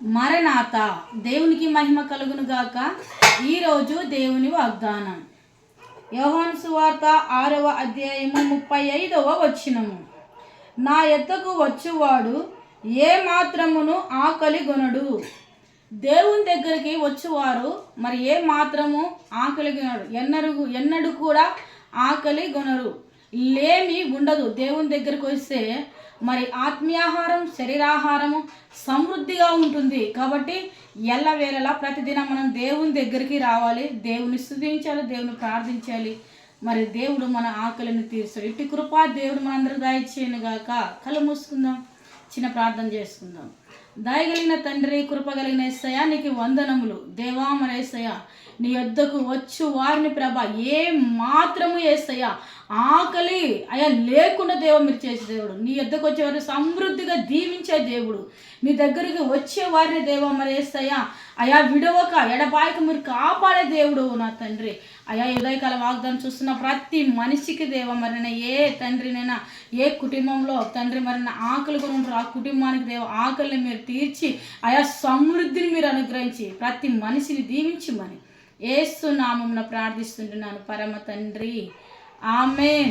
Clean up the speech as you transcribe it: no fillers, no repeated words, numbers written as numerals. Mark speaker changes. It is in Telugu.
Speaker 1: మరణాత. దేవునికి మహిమ కలుగును గాక. ఈరోజు దేవుని వాగ్దానం యోహాను సువార్త 6వ అధ్యాయము 35వ వచనము. నా యొద్దకు వచ్చువాడు ఏ మాత్రమును ఆకలి గొనడు. దేవుని దగ్గరికి వచ్చువారు మరి ఏ మాత్రము ఆకలి గొనడు. ఎన్నడూ కూడా ఆకలి గొనరు, లేమి ఉండదు. దేవుని దగ్గరికి వస్తే మరి ఆత్మీయాహారం, శరీరాహారము సమృద్ధిగా ఉంటుంది. కాబట్టి ఎల్లవేళలా ప్రతిదినం మనం దేవుని దగ్గరికి రావాలి, దేవుని స్తుతించాలి, దేవుని ప్రార్థించాలి. మరి దేవుడు మన ఆకలిని తీర్చాడు. ఇట్టి కృపా దేవుడు మనందరూ దయచేయను గాక. కళ్ళు మూసుకుందాం, చిన్న ప్రార్థన చేసుకుందాం. దయగలిగిన తండ్రి, కృపగలిగిన యేసయ్య, నీకు వందనములు. దేవా మరి యేసయ్య, నీ యొద్దకు వచ్చు వారిని ప్రభా ఏ మాత్రము యేసయ్య ఆకలి అయ్యా లేకుండా మీరు చేసే దేవుడు. నీ యొద్దకు వచ్చేవారిని సమృద్ధిగా దీవించే దేవుడు. నీ దగ్గరికి వచ్చే వారిని దేవా మరి యేసయ్య అయా విడవక ఎడబాయక మీరు కాపాడే దేవుడు నా తండ్రి. అయా ఉదయకాల వాగ్దానం చూస్తున్న ప్రతి మనిషికి దేవ మరిన ఏ తండ్రినైనా ఏ కుటుంబంలో తండ్రి మరిన ఆకలి కూడా ఉంటారు, ఆ కుటుంబానికి దేవ ఆకలిని మీరు తీర్చి అయా సమృద్ధిని మీరు అనుగ్రహించి ప్రతి మనిషిని దీవించమని యేసు నామమున ప్రార్థిస్తుంటున్నాను పరమ తండ్రి. ఆమేన్.